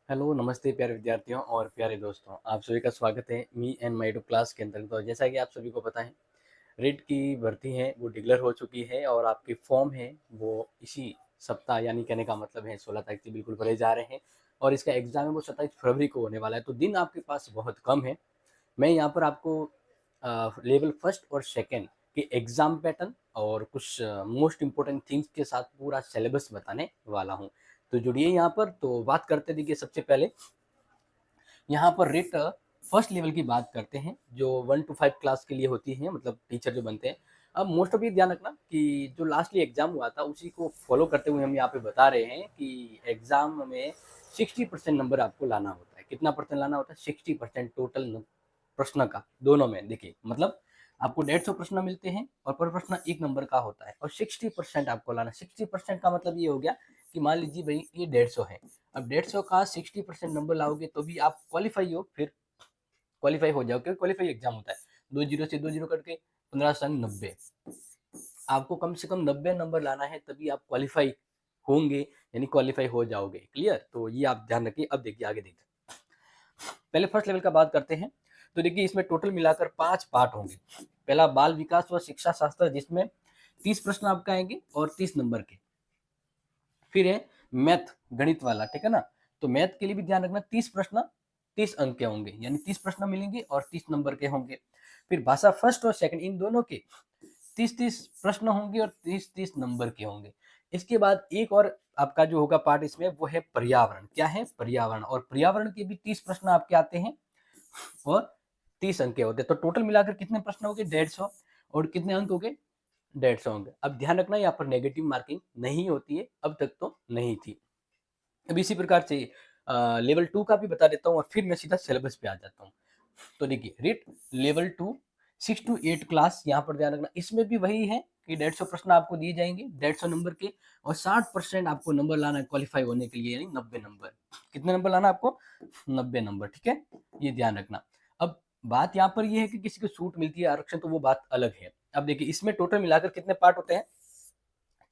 Hello, नमस्ते प्यारे विद्यार्थियों और प्यारे दोस्तों, आप सभी का स्वागत है me and my YouTube class के अंतर्गत। और जैसा कि आप सभी को पता है, रेट की भर्ती है वो डिक्लेयर हो चुकी है और आपके फॉर्म है वो इसी सप्ताह, यानी कहने का मतलब है 16 तारीख से बिल्कुल भरे जा रहे हैं। और इसका एग्ज़ाम है वो 27 फरवरी को होने वाला है, तो दिन आपके पास बहुत कम है। मैं यहाँ पर आपको लेवल फर्स्ट और सेकेंड के एग्ज़ाम पैटर्न और कुछ मोस्ट इम्पोर्टेंट थिंग्स के साथ पूरा सिलेबस बताने वाला हूँ। तो जुड़िए यहाँ पर। तो बात करते देखिए, सबसे पहले यहाँ पर रेट फर्स्ट लेवल की बात करते हैं, जो 1 to 5 क्लास के लिए होती है, मतलब टीचर जो बनते हैं। अब मोस्ट ऑफ ये ध्यान रखना कि जो लास्टली एग्जाम हुआ था उसी को फॉलो करते हुए हम यहाँ पे बता रहे हैं कि एग्जाम में 60% नंबर आपको लाना होता है। कितना परसेंट लाना होता है? 60% टोटल प्रश्न का, दोनों में। देखिए मतलब आपको 150 प्रश्न मिलते हैं और पर प्रश्न 1 नंबर का होता है और 60% आपको लाना। 60% का मतलब ये हो गया कि मान लीजिए भाई ये 150 है। अब 150 का 60% नंबर लाओगे तो भी आप क्वालिफाई हो, फिर क्वालिफाई हो जाओगे, क्योंकि क्वालिफाई एग्जाम होता है। 2 जीरो से 2 जीरो करके 15 संग 90, आपको कम से कम 90 नंबर लाना है, तभी आप क्वालिफाई होंगे, यानी क्वालिफाई हो जाओगे। क्लियर? तो ये आप ध्यान रखिए। अब देखिए आगे देखते हैं। पहले फर्स्ट लेवल का बात करते हैं। तो देखिए इसमें टोटल मिलाकर 5 पार्ट होंगे। पहला बाल विकास व शिक्षा शास्त्र, जिसमें 30 प्रश्न आपका आएंगे और 30 नंबर के। फिर है मैथ, गणित वाला, ठीक है ना। तो मैथ के लिए भी ध्यान रखना, 30 प्रश्न 30 अंक के होंगे, यानी 30 प्रश्न मिलेंगे और 30 नंबर के होंगे। फिर भाषा फर्स्ट और सेकंड, इन दोनों के 30-30 प्रश्न होंगे और 30-30 नंबर के होंगे। इसके बाद एक और आपका जो होगा पार्ट इसमें, वो है पर्यावरण। क्या है? पर्यावरण। और पर्यावरण के भी 30 प्रश्न आपके आते हैं और 30 अंक के होते हैं। तो टोटल मिलाकर कितने प्रश्न हो गए? 150। और कितने अंक हो गए? 150 अंक। अब ध्यान रखना, यहाँ पर नेगेटिव मार्किंग नहीं होती है, अब तक तो नहीं थी। अब इसी प्रकार से लेवल 2 का भी बता देता हूँ और फिर मैं सीधा सिलेबस पे आ जाता हूँ। तो देखिए रेट लेवल 2 6 to 8 क्लास, यहाँ पर ध्यान रखना, इसमें भी वही है कि 150 प्रश्न आपको दिए जाएंगे 150 नंबर के और 60% आपको नंबर लाना है क्वालिफाई होने के लिए, यानी 90 नंबर। कितने नंबर लाना है आपको? 90 नंबर, ठीक है। ये ध्यान रखना। अब बात यहाँ पर ये है कि किसी को छूट मिलती है, आरक्षण, तो वो बात अलग है। अब देखिए इसमें टोटल मिलाकर कितने पार्ट होते हैं?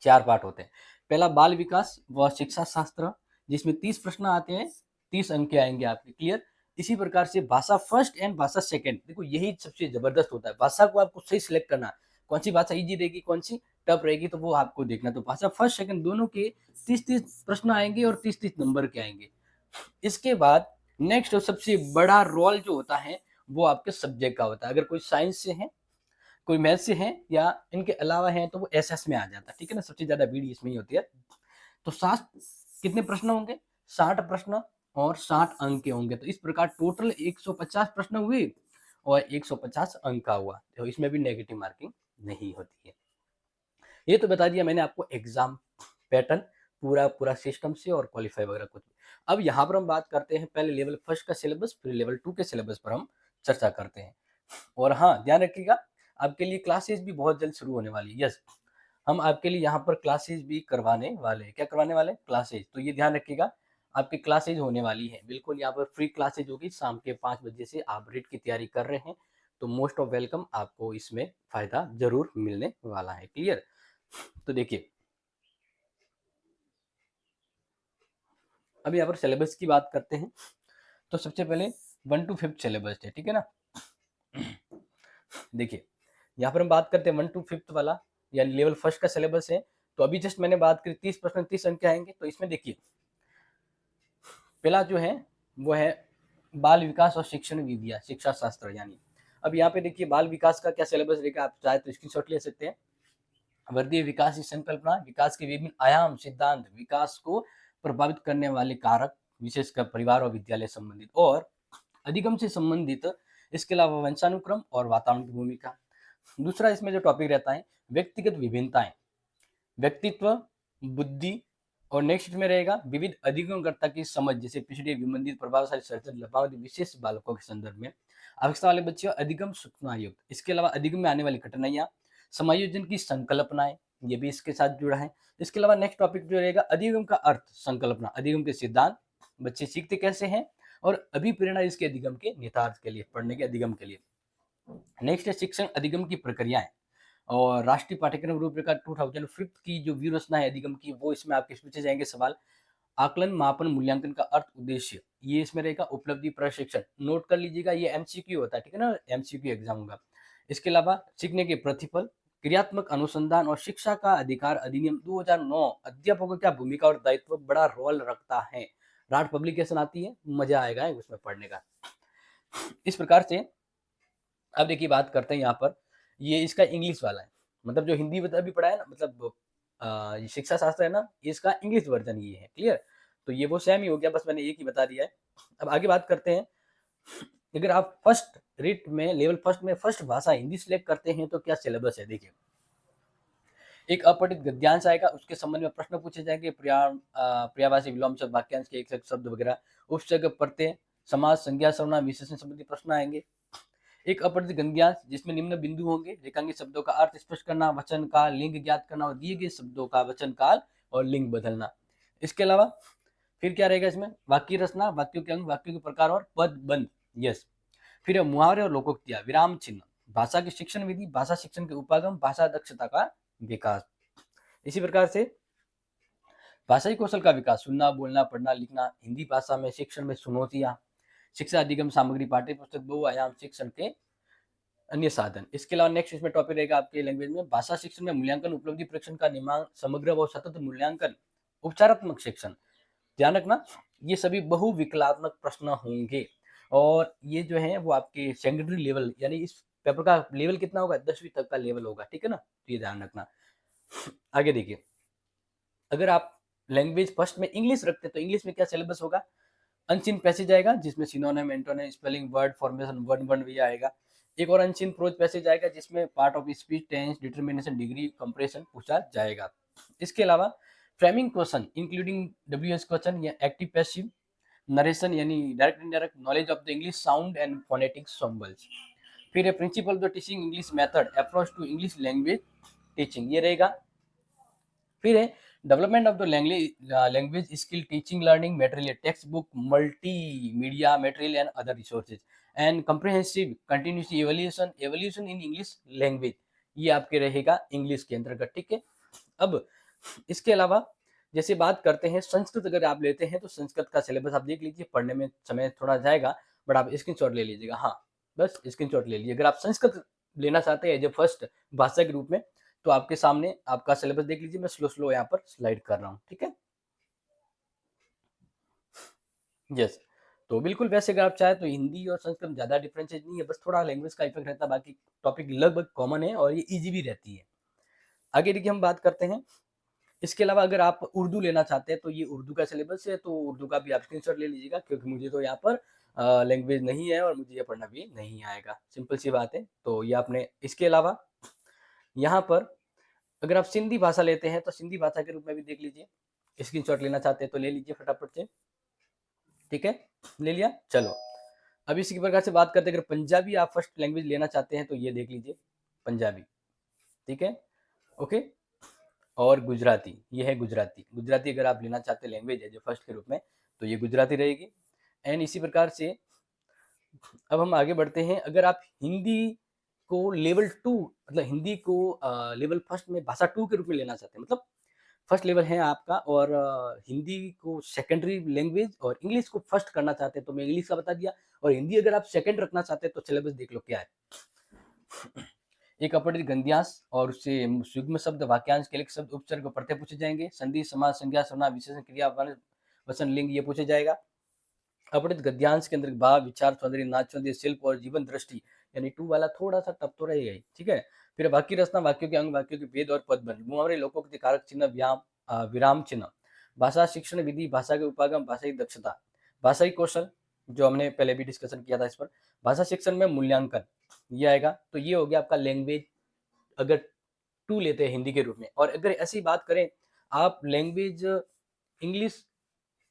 4 पार्ट होते हैं। पहला बाल विकास व शिक्षा शास्त्र, जिसमें 30 प्रश्न आते हैं, 30 अंक के आएंगे आपके। क्लियर? इसी प्रकार से भाषा फर्स्ट एंड भाषा सेकंड, देखो यही सबसे जबरदस्त होता है। भाषा को आपको सही सिलेक्ट करना है, कौन सी भाषा इजी रहेगी, कौन सी टफ रहेगी, तो वो आपको देखना। तो भाषा फर्स्ट सेकंड दोनों के 30-30 प्रश्न आएंगे और 30-30 नंबर के आएंगे। इसके बाद नेक्स्ट और सबसे बड़ा रोल जो होता है वो आपके सब्जेक्ट का होता है। अगर कोई साइंस से है, कोई मैथ से है या इनके अलावा है, तो वो एसएस में आ जाता है, ठीक है ना। सबसे ज्यादा भीड़ इसमें ही होती है। तो 60 कितने प्रश्न होंगे? 60 प्रश्न और 60 अंक के होंगे। तो इस प्रकार टोटल 150 प्रश्न हुए और 150 अंक का हुआ। तो इसमें भी नेगेटिव मार्किंग नहीं होती है। ये तो बता दिया मैंने आपको एग्जाम पैटर्न, पूरा पूरा सिस्टम से और क्वालिफाई वगैरह कुछ। अब यहाँ पर हम बात करते हैं पहले लेवल फर्स्ट का सिलेबस, फिर लेवल 2 के सिलेबस पर हम चर्चा करते हैं। और हाँ, ध्यान रखिएगा, आपके लिए क्लासेस भी बहुत जल्द शुरू होने वाली है। यस, हम आपके लिए यहाँ पर क्लासेस भी करवाने वाले हैं। क्या करवाने वाले हैं? क्लासेस। तो ये ध्यान रखिएगा, आपकी क्लासेज होने वाली है बिल्कुल। यहाँ पर फ्री क्लासेज होगी शाम के 5 बजे से। आप रीट की तैयारी कर रहे हैं तो मोस्ट ऑफ वेलकम, आपको इसमें फायदा जरूर मिलने वाला है। क्लियर? तो देखिए अब यहाँ पर सिलेबस की बात करते हैं। तो सबसे पहले 1 to 5 सिलेबस है, ठीक है ना। देखिए यहाँ पर हम बात करते हैं 1 to 5 वाला, यानी लेवल फर्स्ट का सिलेबस है। तो अभी जस्ट मैंने बात करी 30 प्रश्न 30 अंक के आएंगे। तो इसमें देखिए पहला जो है वो है बाल विकास और शिक्षण विधियां, शिक्षा शास्त्र यानी। अब यहाँ पे देखिए बाल विकास का क्या सिलेबस रहेगा, आप चाहे तो स्क्रीनशॉट ले सकते हैं। वर्गीय विकास की संकल्पना, विकास के विभिन्न आयाम, सिद्धांत, विकास को प्रभावित करने वाले कारक, विशेषकर परिवार और विद्यालय संबंधित और अधिगम से संबंधित। इसके अलावा वंशानुक्रम और वातावरण की भूमिका। दूसरा इसमें जो टॉपिक रहता है, व्यक्तिगत विभिन्नताएं, व्यक्तित्व, बुद्धि। और नेक्स्ट में रहेगा विविध अधिगमकर्ता की समझ, जैसे पिछड़े, विमंदित, प्रभावशाली, सर्जन, लभावधि, विशेष बालकों के संदर्भ में। आवश्यकता वाले बच्चे अधिगम सूचना युक्त। इसके अलावा अधिगम में आने वाली कठिनाइयां, समायोजन की संकल्पनाएं, ये भी इसके साथ जुड़ा है। इसके अलावा नेक्स्ट टॉपिक जो रहेगा अधिगम का अर्थ, संकल्पना, अधिगम के सिद्धांत, बच्चे सीखते कैसे हैं और अभिप्रेरणा इसके अधिगम के निहितार्थ के लिए, पढ़ने के अधिगम के लिए। नेक्स्ट है शिक्षण अधिगम की प्रक्रियाएं और राष्ट्रीय पाठ्यक्रम रूपरेखा 2005 की जो व्यूह रचना है अधिगम की, वो इसमें आपके पूछे जाएंगे सवाल। आकलन, मापन, मूल्यांकन का अर्थ, उद्देश्य, ये इसमें रहेगा। उपलब्धि, प्रशिक्षण, नोट कर लीजिएगा, ये एमसीक्यू होता है, ठीक है ना, एमसीक्यू एग्जाम होगा। इसके अलावा सीखने के प्रतिफल, क्रियात्मक अनुसंधान और शिक्षा का अधिकार अधिनियम 2009, अध्यापकों की क्या भूमिका और दायित्व बड़ा रोल रखता है। राठ पब्लिकेशन आती है, मजा आएगा उसमें पढ़ने का। इस प्रकार से अब देखिए बात करते हैं यहाँ पर, ये इसका इंग्लिश वाला है, मतलब जो हिंदी अभी पढ़ा है ना, मतलब ये शिक्षा शास्त्र है ना, इसका इंग्लिश वर्जन ये है, क्लियर। तो ये वो सेम ही हो गया, बस मैंने एक ही बता दिया है। अब आगे बात करते हैं, अगर आप फर्स्ट रीट में लेवल फर्स्ट में फर्स्ट भाषा हिंदी सिलेक्ट करते हैं तो क्या सिलेबस है, देखिए। एक अपठित गद्यांश आएगा, उसके संबंध में प्रश्न पूछे जाएंगे, पर्यायवाची विलोम शब्द, वाक्यांश के एक शब्द वगैरह, उपसर्ग, प्रत्यय, समास, संज्ञा, सर्वनाम, विशेषण संबंधी प्रश्न आएंगे। एक अपठित गद्यांश जिसमें निम्न बिंदु होंगे, रेखांकित शब्दों का अर्थ स्पष्ट करना, वचन काल, लिंग ज्ञात करना और दिए गए शब्दों का वचन काल और लिंग बदलना। इसके अलावा फिर क्या रहेगा इसमें, वाक्य रचना, वाक्यों के अंग, वाक्यों के प्रकार और पद बंध, यस। फिर मुहावरे और लोकोक्तियां, विराम चिन्ह, भाषा की शिक्षण विधि, भाषा शिक्षण के उपागम, भाषा दक्षता का विकास। इसी प्रकार से भाषाई कौशल का विकास, सुनना, बोलना, पढ़ना, लिखना, हिंदी भाषा में शिक्षण में चुनौतियां, शिक्षा अधिगम सामग्री, पाठ्य पुस्तक, बहुआयाम शिक्षण के अन्य साधन। इसके अलावा नेक्स्ट इसमें टॉपिक रहेगा आपके लैंग्वेज में, भाषा शिक्षण में मूल्यांकन, उपलब्धि परीक्षण का निर्माण, समग्र व सतत मूल्यांकन, उपचारात्मक शिक्षण। ध्यान रखना, ये सभी बहुविकलात्मक प्रश्न होंगे और ये जो है वो आपके सेकेंडरी लेवल, यानी इस पेपर का लेवल कितना होगा, 10वीं तक का लेवल होगा, ठीक है ना, तो ये ध्यान रखना। आगे देखिए, अगर आप लैंग्वेज फर्स्ट में इंग्लिश रखते हैं तो इंग्लिश में क्या सिलेबस होगा, अनचिन पैसेज आएगा जिसमें synonym, antonym, spelling, word formation, one word भी आएगा। एक और अनचिन प्रोज पैसेज आएगा जिसमें part of speech, tense, determination, degree, compression पूछा जाएगा। इसके अलावा framing question including WH question या एक्टिव पैसिव, नरेशन यानी direct indirect, knowledge of the English sound and phonetic symbols. फिर है principal of the teaching English method, approach to English language teaching, ये रहेगा। फिर है development of the language skill, teaching learning material, text book, multimedia material and other resources, and comprehensive continuous evolution, evolution in English language, ये आपके रहेगा English के अंतर्गत, ठीक है। अब इसके अलावा जैसे बात करते हैं संस्कृत, अगर आप लेते हैं तो संस्कृत का सिलेबस आप देख लीजिए, पढ़ने में समय थोड़ा जाएगा, बट आप स्क्रीनशॉट ले लीजिएगा, हाँ बस स्क्रीनशॉट ले लीजिए। अगर आप संस्कृत लेना चाहते हैं एज ए फर्स्ट भाषा के रूप में तो आपके सामने आपका सिलेबस देख लीजिए, मैं स्लो स्लो यहाँ पर स्लाइड कर रहा हूँ, ठीक है। यस, तो बिल्कुल वैसे अगर आप चाहें तो हिंदी और संस्कृत में ज़्यादा डिफरेंसेस नहीं है, बस थोड़ा लैंग्वेज का इफेक्ट रहता है, बाकी टॉपिक लगभग कॉमन है और ये ईजी भी रहती है। आगे देखिए हम बात करते हैं, इसके अलावा अगर आप उर्दू लेना चाहते हैं तो ये उर्दू का सिलेबस है, तो उर्दू का भी आप स्क्रीनशॉट ले लीजिएगा क्योंकि मुझे तो यहाँ पर लैंग्वेज नहीं है और मुझे ये पढ़ना भी नहीं आएगा, सिंपल सी बात है, तो ये आपने। इसके अलावा यहाँ पर अगर आप सिंधी भाषा लेते हैं तो सिंधी भाषा के रूप में भी देख लीजिए, स्क्रीनशॉट लेना चाहते हैं तो ले लीजिए फटाफट से, ठीक है, ले लिया, चलो। अब इसी प्रकार से बात करते हैं, अगर पंजाबी आप फर्स्ट लैंग्वेज लेना चाहते हैं तो ये देख लीजिए पंजाबी, ठीक है, ओके। और गुजराती, ये है गुजराती, गुजराती अगर आप लेना चाहते हैं लैंग्वेज है जो फर्स्ट के रूप में तो ये गुजराती रहेगी। एंड इसी प्रकार से अब हम आगे बढ़ते हैं, अगर आप हिंदी को लेवल 2 मतलब हिंदी को लेवल फर्स्ट में भाषा 2 के रूप में लेना चाहते हैं, मतलब फर्स्ट लेवल है आपका और हिंदी को सेकेंडरी लैंग्वेज और इंग्लिश को फर्स्ट करना चाहते हैं तो मैं इंग्लिश का बता दिया, और हिंदी अगर आप सेकंड रखना चाहते हैं तो सिलेबस देख लो क्या है। एक अपठित गंध्यांश और उससे युग्म शब्द, वाक्यांश, केलिक शब्द, उपसर्ग, प्रत्यय पूछे जाएंगे, संधि, समास, संज्ञा, सर्वनाम, विशेषण, क्रिया, वचन, लिंग, ये पूछे जाएगा। अपठित गद्यांश के अंदर भाव, विचार, सौंदर्य, नाच, सौंदर्य, शिल्प और जीवन दृष्टि, यानी 2 वाला थोड़ा सा टफ तो रहेगा ही, ठीक है। फिर वाक्य रचना, वाक्यों के अंग, वाक्यों के भेद और पदबंध, मुहावरे, लोकोक्ति, कारक चिन्ह, विराम चिन्ह, भाषा शिक्षण विधि, भाषा के उपागम, भाषाई दक्षता, भाषाई कौशल, जो हमने पहले भी डिस्कशन किया था इस पर, भाषा शिक्षण में मूल्यांकन, ये आएगा। तो ये हो गया आपका लैंग्वेज अगर 2 लेते हैं हिंदी के रूप में। और अगर ऐसी बात करें आप लैंग्वेज इंग्लिश,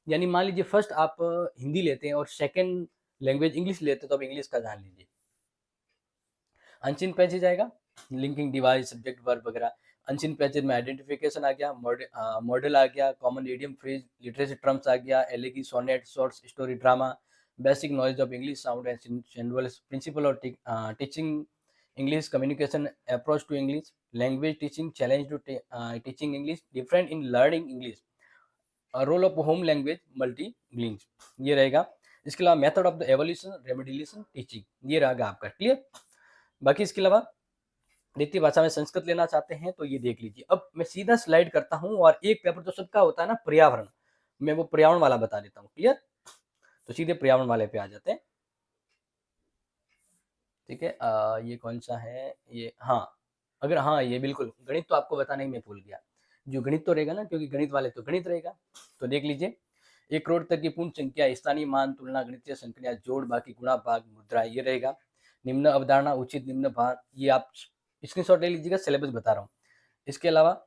यानी मान लीजिए फर्स्ट आप हिंदी लेते हैं और सेकंड लैंग्वेज इंग्लिश लेते हैं तो आप इंग्लिश का जान लीजिए। अनचिन पैसेज आएगा, लिंकिंग डिवाइस, सब्जेक्ट वर्ब वगैरह। अनचिन पैसेज में आइडेंटिफिकेशन आ गया, मॉडल आ गया, common idiom phrase, literacy terms आ गया, elegy, sonnet, shorts story, drama, basic knowledge of English sound and symbols, principle of teaching English, communication, approach to English, language teaching, challenge to teaching English, different in learning English, role of home language multi links, ये रहेगा। इसके अलावा method of the evolution, remediation, teaching, ये रहेगा आपका। Clear. बाकी इसके अलावा द्वितीय भाषा में संस्कृत लेना चाहते हैं तो ये देख लीजिए। अब मैं सीधा स्लाइड करता हूँ और एक पेपर तो सबका होता है ना, पर्यावरण, मैं वो पर्यावरण वाला बता देता हूँ। क्लियर। तो सीधे पर्यावरण वाले पे आ जाते हैं। ठीक है, ये कौन सा है ये, हाँ, अगर हाँ ये बिल्कुल गणित तो आपको बताना ही मैं भूल गया। जो गणित तो रहेगा ना, क्योंकि गणित वाले तो गणित रहेगा। तो देख लीजिए, 1 करोड़ तक की पूर्ण संख्या, स्थानीय मान, तुलना, गणितीय संख्या, जोड़, बाकी, गुणा, भाग, मुद्रा, ये रहेगा। निम्न अवधारणा, उचित, निम्न भार, ये आप स्क्रीनशॉट ले लीजिएगा, सिलेबस बता रहा हूँ। इसके अलावा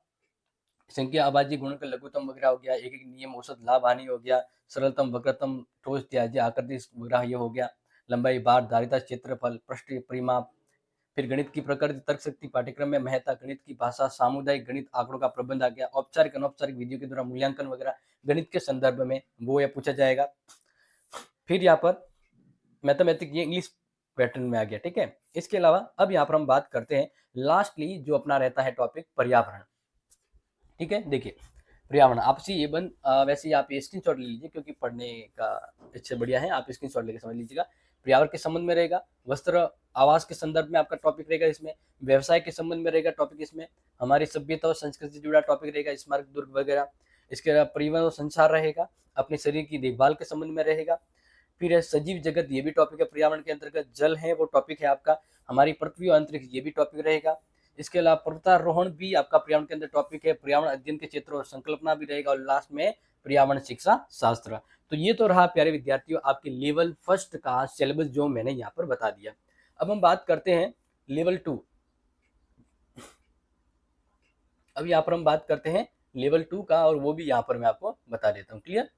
संख्या, आबादी, गुणनखंड, लघुत्तम वगैरह हो गया, एक एक नियम, औसत, लाभ, हानि हो गया, सरलतम, वक्रतम, ठोस, त्याज्य, आकृति वगैरह, ये हो गया। लंबाई, भार, धारिता, क्षेत्रफल, पृष्ठ परिमाप। फिर गणित की प्रकृति, तर्क शक्ति, पाठ्यक्रम में महत्ता, गणित की भाषा, सामुदायिक गणित, आंकड़ों का प्रबंध आ गया, औपचारिक अनौपचारिक विधियों के द्वारा मूल्यांकन वगैरह गणित के संदर्भ में, वो यह पूछा जाएगा। फिर यहाँ पर मैथमेटिक, ये इंग्लिश पैटर्न में आ गया। ठीक है। इसके अलावा अब यहाँ पर हम बात करते हैं लास्टली जो अपना रहता है टॉपिक, पर्यावरण। ठीक है, देखिए पर्यावरण आपसी ये बन, वैसे ही आप ये स्क्रीनशॉट ले लीजिए, क्योंकि पढ़ने का इससे बढ़िया है आप स्क्रीनशॉट लेके समझ लीजिएगा। पर्यावरण के संबंध में रहेगा, वस्त्र आवास के संदर्भ में आपका टॉपिक रहेगा इसमें, व्यवसाय के संबंध में रहेगा टॉपिक इसमें, हमारी सभ्यता और संस्कृति से जुड़ा टॉपिक रहेगा, स्मारक, दुर्ग वगैरह। इसके अलावा परिवहन और संचार रहेगा, अपने शरीर की देखभाल के संबंध में रहेगा। फिर है सजीव जगत, ये भी टॉपिक है पर्यावरण के अंतर्गत। जल है वो टॉपिक है आपका, हमारी पृथ्वी और अंतरिक्ष, ये भी टॉपिक रहेगा। इसके अलावा पर्वतारोहण भी आपका पर्यावरण के अंदर टॉपिक है, पर्यावरण अध्ययन के क्षेत्र और संकल्पना भी रहेगा, और लास्ट में पर्यावरण शिक्षा शास्त्र। तो ये तो रहा प्यारे विद्यार्थियों आपके लेवल फर्स्ट का सिलेबस जो मैंने यहाँ पर बता दिया। अब हम बात करते हैं लेवल 2। अब यहाँ पर हम बात करते हैं लेवल 2 का, और वो भी यहाँ पर मैं आपको बता देता हूँ। क्लियर,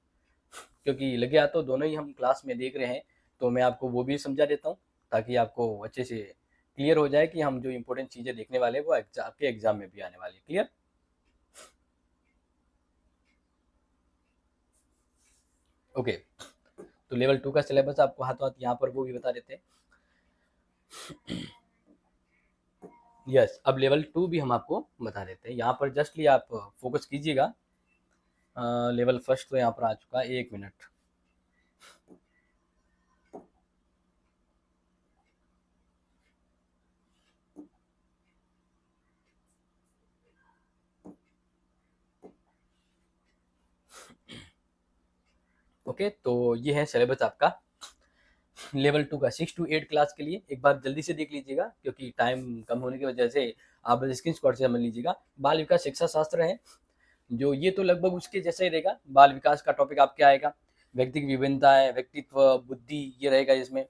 क्योंकि लगे हाथों दोनों ही हम क्लास में देख रहे हैं, तो मैं आपको वो भी समझा देता हूँ, ताकि आपको अच्छे से क्लियर हो जाए कि हम जो इंपॉर्टेंट चीजें देखने वाले हैं वो आपके एग्जाम में भी आने वाली है। क्लियर। ओके, तो लेवल 2 का सिलेबस आपको हाथों हाथ यहाँ पर वो भी बता देते हैं। यस, अब लेवल 2 भी हम आपको बता देते हैं। यहाँ पर जस्टली आप फोकस कीजिएगा। लेवल फर्स्ट तो यहाँ पर आ चुका है, 1 मिनट। ओके, तो ये है सिलेबस आपका लेवल 2 का 6 to 8 क्लास के लिए। एक बार जल्दी से देख लीजिएगा, क्योंकि टाइम कम होने की वजह से आप स्क्रीनशॉट से समझ लीजिएगा। बाल विकास शिक्षा शास्त्र है जो, ये तो लगभग उसके जैसा ही रहेगा। बाल विकास का टॉपिक आपके आएगा, व्यक्तिगत विभिन्नताएं, व्यक्तित्व, बुद्धि, ये रहेगा इसमें।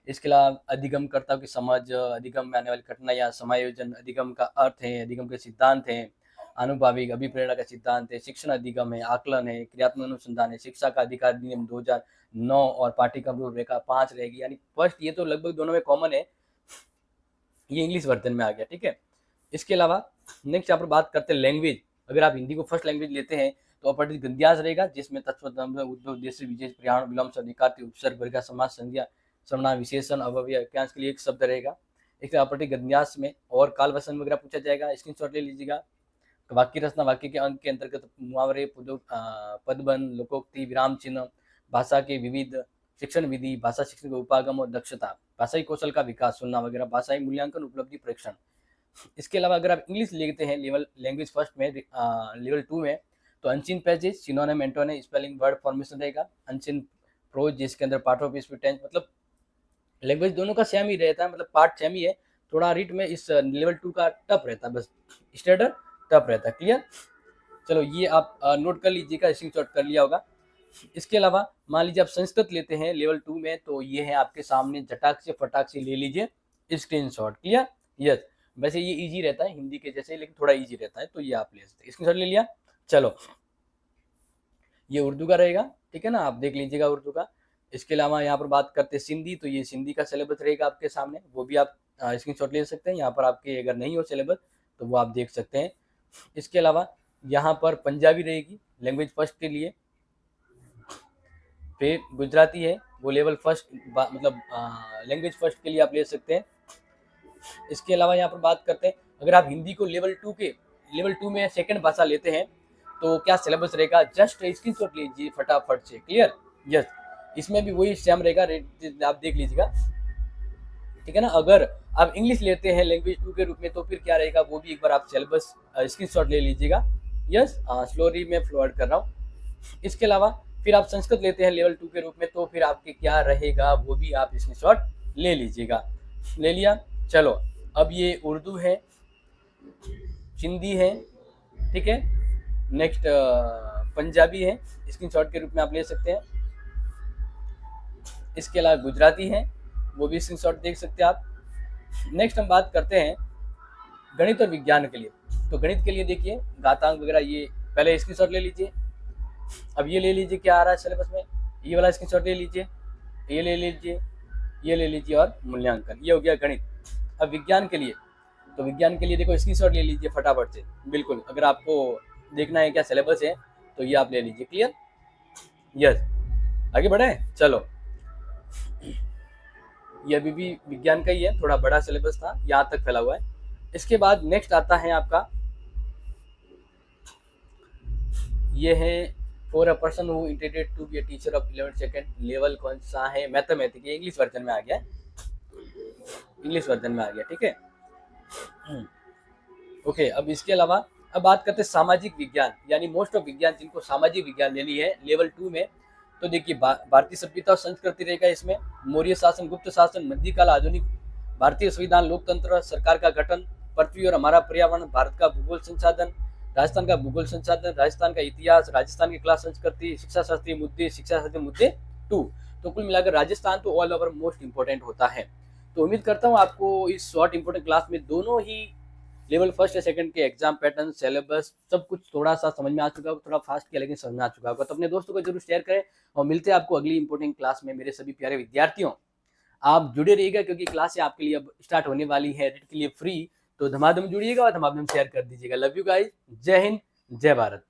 इसके अलावा अधिगमकर्ताओं की समझ, अधिगम में आने वाली कठिनाइयाँ, समायोजन, अधिगम का अर्थ है, अधिगम के सिद्धांत हैं, आनुभाविक अभिप्रेरणा का सिद्धांत है, शिक्षण अधिगम है, आकलन है, क्रियात्मक अनुसंधान है, शिक्षा का अधिकार अधिनियम 2009, और पाठ्यक्रम रूपरेखा 5 रहेगी। यानी फर्स्ट ये तो लगभग दोनों में कॉमन है, ये इंग्लिश वर्जन में आ गया। ठीक है। इसके अलावा नेक्स्ट यहाँ पर बात करते हैं लैंग्वेज। अगर आप हिंदी को फर्स्ट लैंग्वेज लेते हैं तो अपरिचित गद्यांश रहेगा, जिसमें तत्व, उद्देश्य, विशेष, पर्यावरण, विलोम, अधिकार, उपसर्ग, वर्ग, समास, संज्ञा, सर्वनाम, विशेषण, अव्यय, वाक्यांश के लिए एक शब्द रहेगा। एक अपरिचित गद्यांश में और काल वचन वगैरह पूछा जाएगा, स्क्रीनशॉट ले लीजिएगा। वाक्य रचना, वाक्य के अंक के अंतर्गत मुहावरे, पदबंध, लोकोक्ति, विराम चिन्ह, भाषा के विविध, शिक्षण विधि, भाषा शिक्षण का उपागम और दक्षता, भाषाई कौशल का विकास, सुनना वगैरह, भाषाई मूल्यांकन, उपलब्धि, परीक्षण। इसके अलावा अगर आप इंग्लिश लेते हैं लेवल लैंग्वेज फर्स्ट में, लेवल 2 में, तो unseen passage, synonym, antonym, spelling, word formation रहेगा। अनसीन प्रोज, जिसके अंदर पार्ट ऑफ स्पीच, टेंस, मतलब लैंग्वेज दोनों का सेम ही रहता है, मतलब पार्ट सेम ही है। थोड़ा रीट में इस लेवल 2 का टफ रहता है, बस स्टैंडर्ड टफ रहता है। क्लियर। चलो ये आप नोट कर लीजिएगा, स्क्रीनशॉट कर लिया होगा। इसके अलावा मान लीजिए आप संस्कृत लेते हैं लेवल 2 में, तो ये है आपके सामने, झटाक से फटाक से ले लीजिए स्क्रीनशॉट। क्लियर। यस, वैसे ये इजी रहता है हिंदी के जैसे, लेकिन थोड़ा इजी रहता है, तो ये आप ले सकते हैं। स्क्रीनशॉट ले लिया। चलो ये उर्दू का रहेगा, ठीक है ना, आप देख लीजिएगा उर्दू का। इसके अलावा यहाँ पर बात करते हैं सिंधी, तो ये सिंधी का सिलेबस रहेगा आपके सामने, वो भी आप स्क्रीनशॉट ले सकते हैं। यहाँ पर आपके अगर नहीं हो सिलेबस तो वो आप देख सकते हैं। इसके अलावा यहाँ पर पंजाबी रहेगी लैंग्वेज फर्स्ट के लिए। फिर गुजराती है, वो लेवल फर्स्ट, मतलब लैंग्वेज फर्स्ट के लिए आप ले सकते हैं। इसके अलावा यहाँ पर बात करते हैं, अगर आप हिंदी को लेवल 2 में सेकंड भाषा लेते हैं तो क्या सिलेबस रहेगा, जस्ट स्क्रीनशॉट लीजिए फटाफट से। क्लियर? यस, इसमें भी वही सेम रहेगा, आप देख लीजिएगा, ठीक है ना। अगर आप इंग्लिश लेते हैं लैंग्वेज 2 के रूप में तो फिर क्या रहेगा, वो भी एक बार आप सिलेबस स्क्रीनशॉट ले लीजिएगा। यस, स्लोली में फॉरवर्ड कर रहा हूँ। इसके अलावा फिर आप संस्कृत लेते हैं लेवल 2 के रूप में तो फिर आपके क्या रहेगा, वो भी आप स्क्रीनशॉट ले लीजिएगा। ले लिया? चलो, अब ये उर्दू है, हिंदी है, ठीक है, नेक्स्ट पंजाबी है, स्क्रीनशॉट के रूप में आप ले सकते हैं। इसके अलावा गुजराती है, वो भी स्क्रीनशॉट देख सकते हैं आप। नेक्स्ट हम बात करते हैं गणित और विज्ञान के लिए। तो गणित के लिए देखिए घातांक वगैरह, ये पहले स्क्रीनशॉट ले लीजिए। अब ये ले लीजिए क्या आ रहा है सिलेबस में, ये वाला स्क्रीनशॉट ले लीजिए, ये ले लीजिए, ये ले लीजिए और मूल्यांकन, ये हो गया गणित। अब विज्ञान के लिए, तो विज्ञान के लिए देखो स्क्रीनशॉट ले लीजिए फटाफट से, बिल्कुल। अगर आपको देखना है क्या सिलेबस है तो ये आप ले लीजिए। क्लियर? यस, आगे बढ़े, चलो। ये अभी भी विज्ञान का ही है, थोड़ा बड़ा सिलेबस था, यहाँ तक फैला हुआ है। इसके बाद नेक्स्ट आता है आपका, ये है for a person who intended to be a teacher of 11th second level, कौन सा है, मैथमेटिक्स, इंग्लिश वर्जन में आ गया, इंग्लिश वर्जन में आ गया, ठीक है। ओके, अब इसके अलावा अब बात करते हैं सामाजिक विज्ञान, यानी मोस्ट ऑफ विज्ञान जिनको सामाजिक विज्ञान लेनी है लेवल 2 में। तो देखिए भारतीय सभ्यता और संस्कृति रहेगा इसमें, मौर्य शासन, गुप्त शासन, मध्यकाल, आधुनिक भारतीय संविधान, लोकतंत्र, सरकार का गठन, पृथ्वी और हमारा पर्यावरण, भारत का भूगोल संसाधन, राजस्थान का भूगोल संसाधन, राजस्थान का इतिहास, राजस्थान की कला संस्कृति, शिक्षा शास्त्रीय मुद्दे, शिक्षा शास्त्रीय मुद्दे 2। तो कुल मिलाकर राजस्थान तो ऑल ओवर मोस्ट इंपॉर्टेंट होता है। तो उम्मीद करता हूँ आपको इस शॉर्ट इंपॉर्टेंट क्लास में दोनों ही लेवल फर्स्ट या सेकंड के एग्जाम पैटर्न, सिलेबस, सब कुछ थोड़ा सा समझ में आ चुका होगा, थोड़ा फास्ट किया लेकिन समझ में आ चुका होगा। तो अपने दोस्तों को जरूर शेयर करें और मिलते हैं आपको अगली इंपॉर्टेंट क्लास में। मेरे सभी प्यारे विद्यार्थियों, आप जुड़े रहिएगा क्योंकि क्लास आपके लिए अब स्टार्ट होने वाली है, रेट के लिए फ्री। तो धमाधम जुड़िएगा और धमाधम शेयर कर दीजिएगा। लव यू गाइस, जय हिंद, जय भारत।